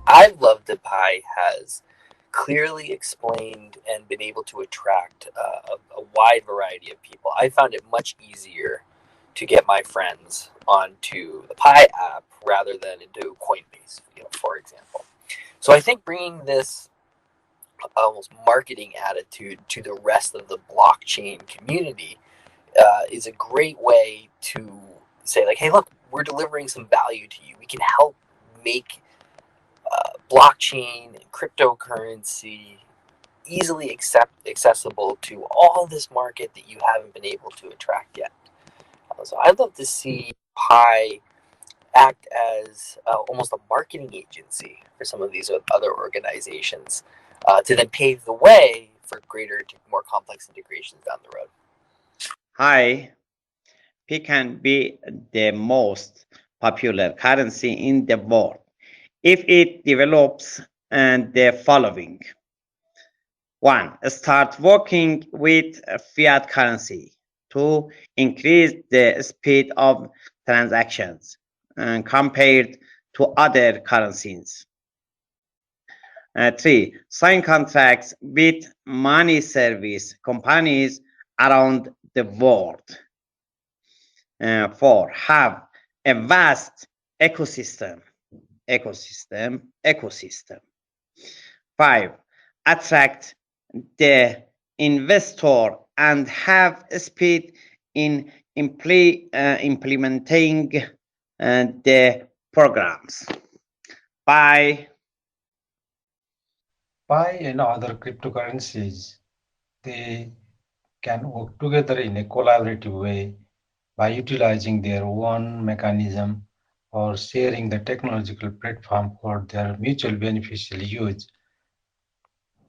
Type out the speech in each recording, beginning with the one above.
I love that Pi has clearly explained and been able to attract a wide variety of people. I found it much easier to get my friends onto the Pi app rather than into Coinbase, for example. So I think bringing this almost marketing attitude to the rest of the blockchain community is a great way to say, like, hey, look, we're delivering some value to you. We can help make blockchain and cryptocurrency easily accessible to all this market that you haven't been able to attract yet. So I'd love to see Pi act as almost a marketing agency for some of these other organizations to then pave the way for greater, more complex integrations down the road. Hi, P can be the most popular currency in the world if it develops the following. 1. Start working with fiat currency. 2. Increase the speed of transactions compared to other currencies. 3. Sign contracts with money service companies around the world. 4. Have a vast ecosystem. 5. Attract the investor and have speed in implementing the programs. Bye. Pi and other cryptocurrencies, they can work together in a collaborative way by utilizing their own mechanism or sharing the technological platform for their mutual beneficial use.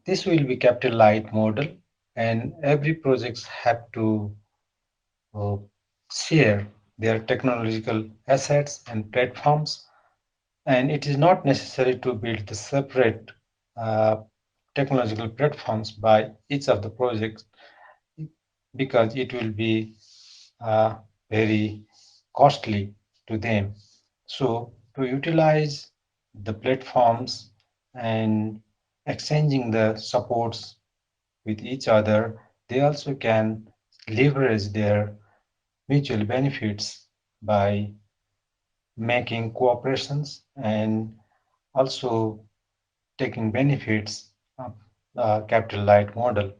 This will be capital light model, and every projects have to share their technological assets and platforms, and it is not necessary to build the separate technological platforms by each of the projects because it will be very costly to them. So to utilize the platforms and exchanging the supports with each other, they also can leverage their mutual benefits by making cooperations and also taking benefits of the capital light model.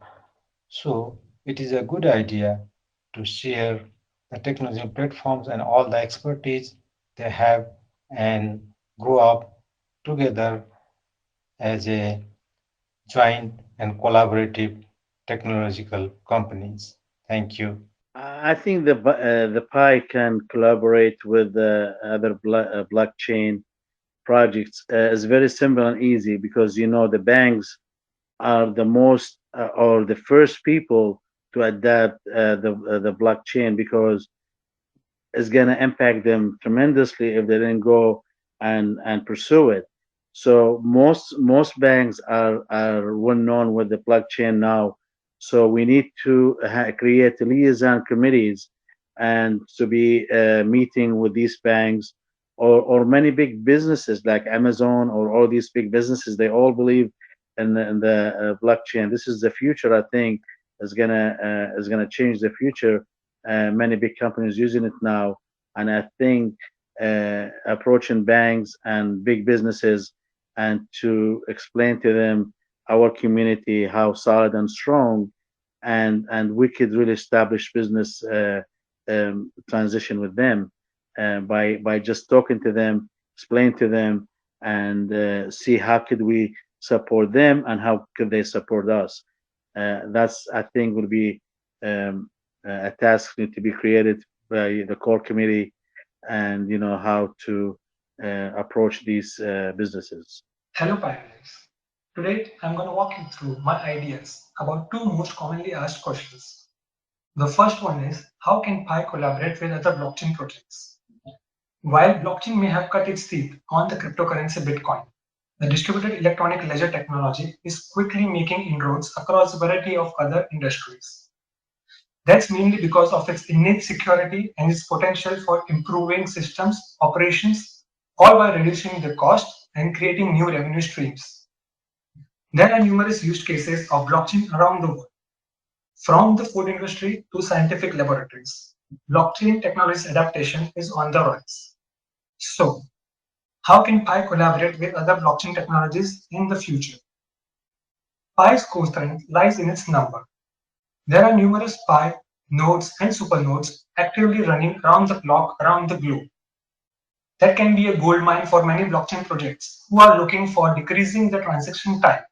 So it is a good idea to share the technology platforms and all the expertise they have and grow up together as a joint and collaborative technological companies. Thank you. I think the Pi can collaborate with other blockchain projects. It's very simple and easy because the banks are the most or the first people to adapt the blockchain because it's going to impact them tremendously if they didn't go and pursue it. So most banks are well known with the blockchain now. So we need to create liaison committees and to be meeting with these banks or many big businesses like Amazon or all these big businesses. They all believe in the blockchain. This is the future. I think is gonna change the future. Many big companies using it now, and I think approaching banks and big businesses and to explain to them our community how solid and strong and we could really establish business transition with them by just talking to them, explain to them, and see how could we support them and how could they support us. That's I think will be a task need to be created by the core committee and how to approach these businesses. Hello pioneers. Today I'm going to walk you through my ideas about two most commonly asked questions. The first one is how can Pi collaborate with other blockchain projects? While blockchain may have cut its teeth on the cryptocurrency Bitcoin, the distributed electronic ledger technology is quickly making inroads across a variety of other industries. That's mainly because of its innate security and its potential for improving systems, operations, all by reducing the cost and creating new revenue streams. There are numerous use cases of blockchain around the world, from the food industry to scientific laboratories. Blockchain technology's adaptation is on the rise. So, how can Pi collaborate with other blockchain technologies in the future? Pi's core strength lies in its number. There are numerous Pi nodes and supernodes actively running around the clock around the globe. That can be a gold mine for many blockchain projects who are looking for decreasing the transaction time.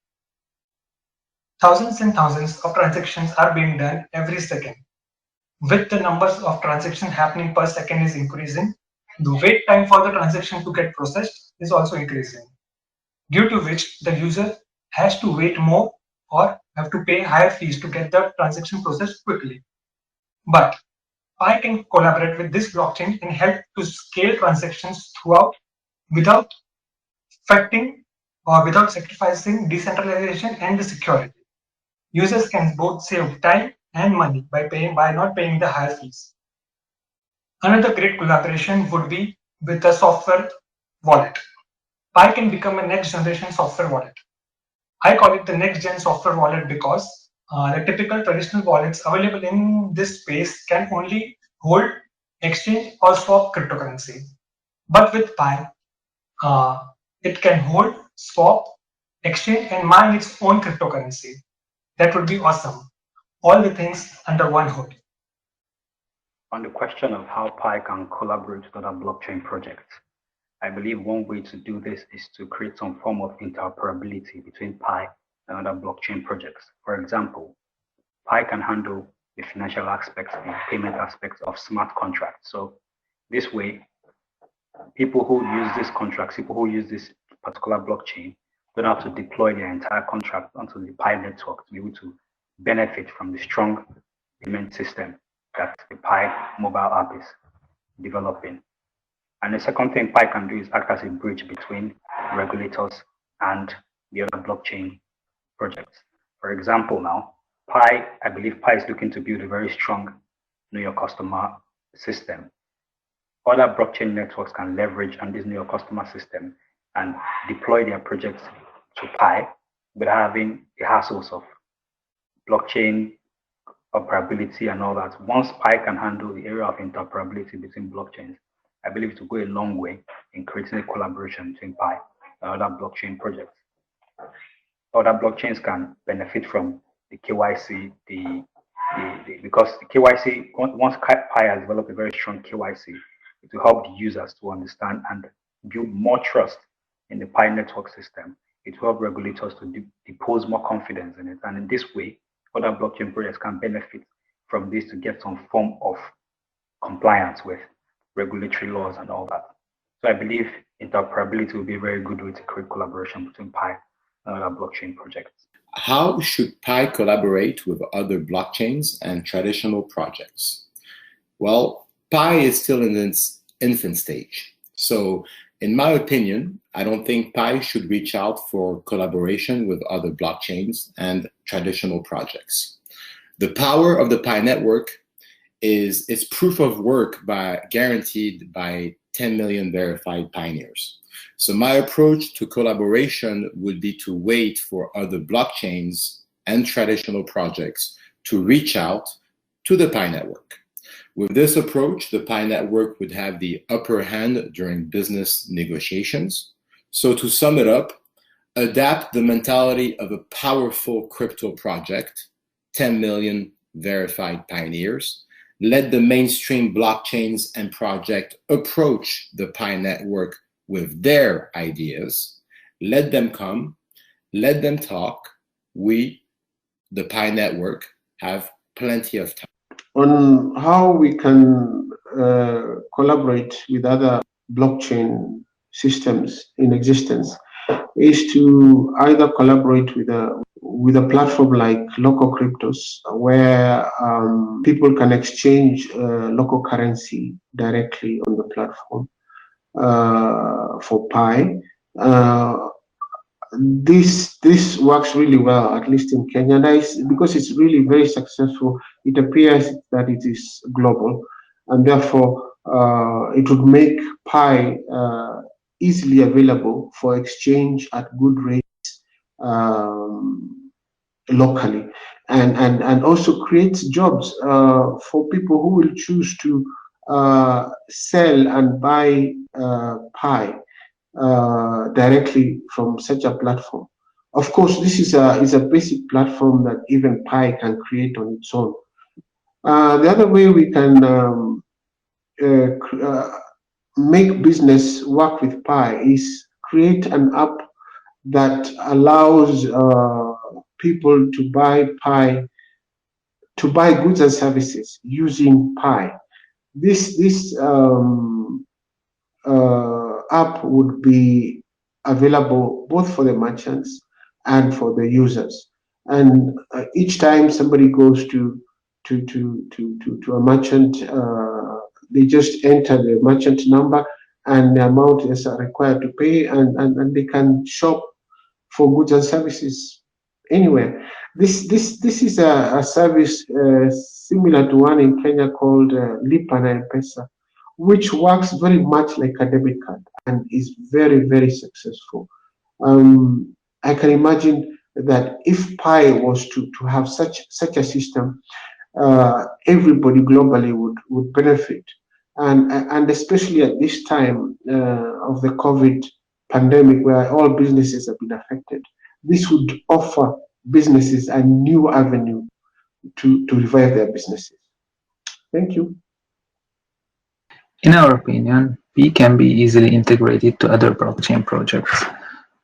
Thousands and thousands of transactions are being done every second. With the numbers of transactions happening per second is increasing, the wait time for the transaction to get processed is also increasing, due to which the user has to wait more or have to pay higher fees to get the transaction processed quickly. But Pi can collaborate with this blockchain and help to scale transactions throughout without affecting or without sacrificing decentralization and the security. Users can both save time and money by not paying the higher fees. Another great collaboration would be with a software wallet. Pi can become a next generation software wallet. I call it the next gen software wallet because the typical traditional wallets available in this space can only hold, exchange, or swap cryptocurrency. But with Pi, it can hold, swap, exchange, and mine its own cryptocurrency. That would be awesome. All the things under one hood. On the question of how Pi can collaborate with other blockchain projects, I believe one way to do this is to create some form of interoperability between Pi and other blockchain projects. For example, Pi can handle the financial aspects and payment aspects of smart contracts. So this way, people who use these contracts, people who use this particular blockchain, don't have to deploy their entire contract onto the Pi network to be able to benefit from the strong payment system that the Pi mobile app is developing. And the second thing Pi can do is act as a bridge between regulators and the other blockchain projects. For example, now, I believe Pi is looking to build a very strong know your customer system. Other blockchain networks can leverage on this know your customer system and deploy their projects to Pi without having the hassles of blockchain operability and all that. Once Pi can handle the area of interoperability between blockchains, I believe it will go a long way in creating a collaboration between Pi and other blockchain projects. Other blockchains can benefit from the KYC, because the KYC, once Pi has developed a very strong KYC, it will help the users to understand and build more trust in the Pi network system. It will help regulators to depose more confidence in it. And in this way, other blockchain projects can benefit from this to get some form of compliance with regulatory laws and all that. So I believe interoperability will be a very good way to create collaboration between Pi and other blockchain projects. How should Pi collaborate with other blockchains and traditional projects? Well, Pi is still in its infant stage. So in my opinion, I don't think Pi should reach out for collaboration with other blockchains and traditional projects. The power of the Pi network is its proof of work guaranteed by 10 million verified pioneers. So my approach to collaboration would be to wait for other blockchains and traditional projects to reach out to the Pi network. With this approach, the Pi network would have the upper hand during business negotiations. So to sum it up, adapt the mentality of a powerful crypto project, 10 million verified pioneers. Let the mainstream blockchains and projects approach the Pi network with their ideas. Let them come, let them talk. We, the Pi network, have plenty of time. On how we can collaborate with other blockchain systems in existence is to either collaborate with a platform like local cryptos, where people can exchange local currency directly on the platform for Pi. This works really well, at least in Kenya, and because it's really very successful. It appears that it is global, and therefore it would make Pi easily available for exchange at good rates locally, and also creates jobs for people who will choose to sell and buy Pi directly from such a platform. Of course, this is a basic platform that even Pi can create on its own. The other way we can make business work with Pi is create an app that allows people to buy Pi, to buy goods and services using Pi. This app would be available both for the merchants and for the users. And each time somebody goes to a merchant, they just enter the merchant number and the amount is required to pay, and they can shop for goods and services anywhere. This is a service similar to one in Kenya called Lipa na M-Pesa, which works very much like a debit card and is very, very successful. I can imagine that if Pi was to have such a system, everybody globally would benefit, and especially at this time of the COVID pandemic, where all businesses have been affected. This would offer businesses a new avenue to revive their businesses. Thank you. In our opinion, Pi can be easily integrated to other blockchain projects.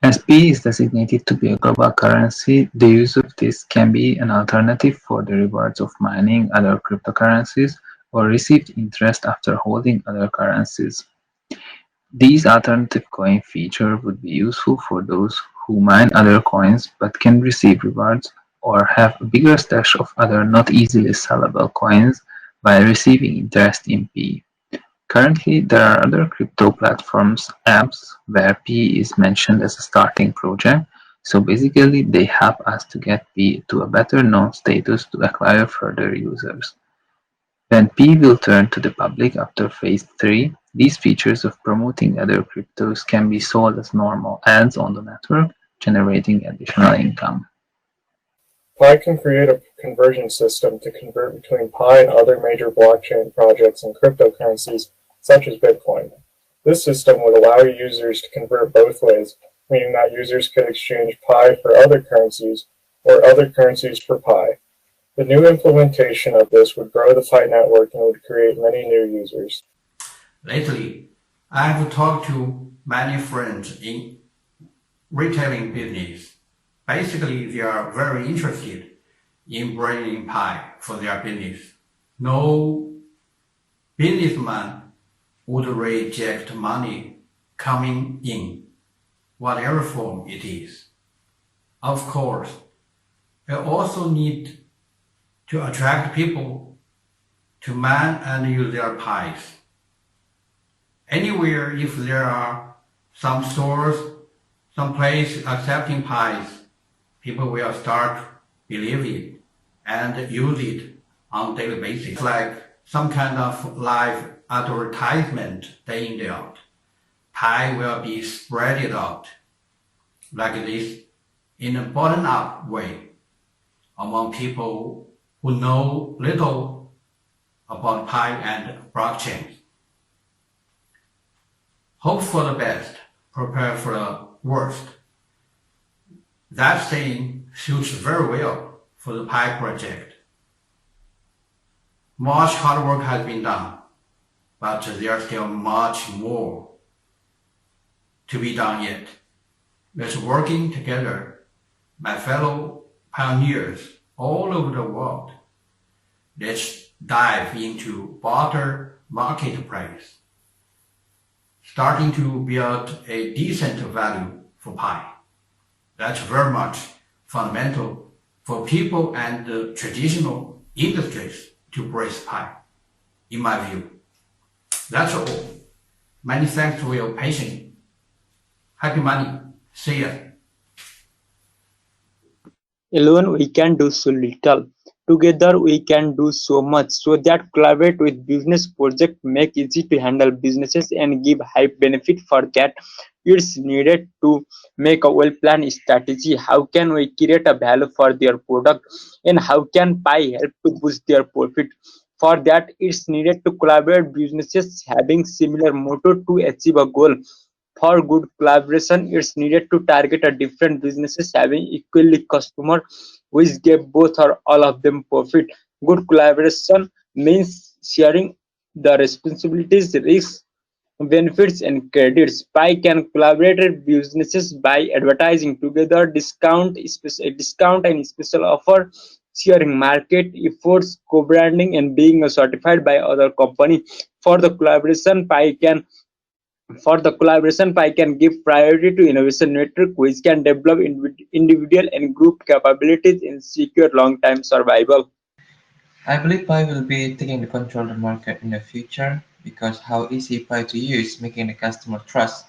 As Pi is designated to be a global currency, the use of this can be an alternative for the rewards of mining other cryptocurrencies or received interest after holding other currencies. These alternative coin feature would be useful for those who mine other coins but can receive rewards or have a bigger stash of other not easily sellable coins by receiving interest in Pi. Currently, there are other crypto platforms, apps, where Pi is mentioned as a starting project, so basically they help us to get Pi to a better known status to acquire further users. When Pi will turn to the public after phase 3, these features of promoting other cryptos can be sold as normal ads on the network, generating additional income. Pi can create a conversion system to convert between Pi and other major blockchain projects and cryptocurrencies, such as Bitcoin. This system would allow users to convert both ways, meaning that users could exchange Pi for other currencies or other currencies for Pi. The new implementation of this would grow the Pi network and would create many new users. Lately, I have talked to many friends in retailing business. Basically, they are very interested in bringing Pi for their business. No businessman would reject money coming in, whatever form it is. Of course, we also need to attract people to man and use their Pis. Anywhere, if there are some stores, some place accepting Pis, people will start believing it and use it on a daily basis. It's like some kind of live advertisement day in, day out. Pi will be spread out like this in a bottom-up way among people who know little about Pi and blockchain. Hope for the best, prepare for the worst. That saying suits very well for the Pi project. Much hard work has been done, but there's still much more to be done yet. Let's working together, my fellow pioneers all over the world. Let's dive into broader marketplace, starting to build a decent value for Pi. That's very much fundamental for people and the traditional industries to embrace Pi, in my view. That's all. Many thanks for your patience. Happy money. See ya. Alone we can do so little. Together we can do so much, so that collaborate with business project make easy to handle businesses and give high benefit. For that, it's needed to make a well-planned strategy. How can we create a value for their product, and how can Pi help to boost their profit? For that, it's needed to collaborate businesses having similar motto to achieve a goal. For good collaboration, it's needed to target a different businesses having equally customer, which give both or all of them profit. Good collaboration means sharing the responsibilities, risks, benefits, and credits. Pi can collaborate with businesses by advertising together, discount and special offer, sharing market efforts, co-branding, and being certified by other company. For the collaboration, Pi can give priority to innovation network, which can develop individual and group capabilities and secure long-term survival. I believe Pi will be taking the control of the market in the future because how easy Pi to use, making the customer trust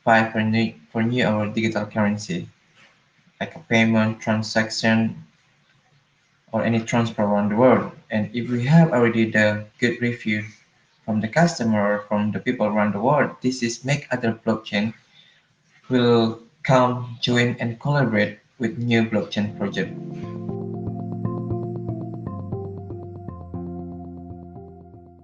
Pi for new or digital currency, like a payment, transaction, or any transfer around the world. And if we have already the good review from the customer or from the people around the world, this is make other blockchain will come, join, and collaborate with new blockchain project.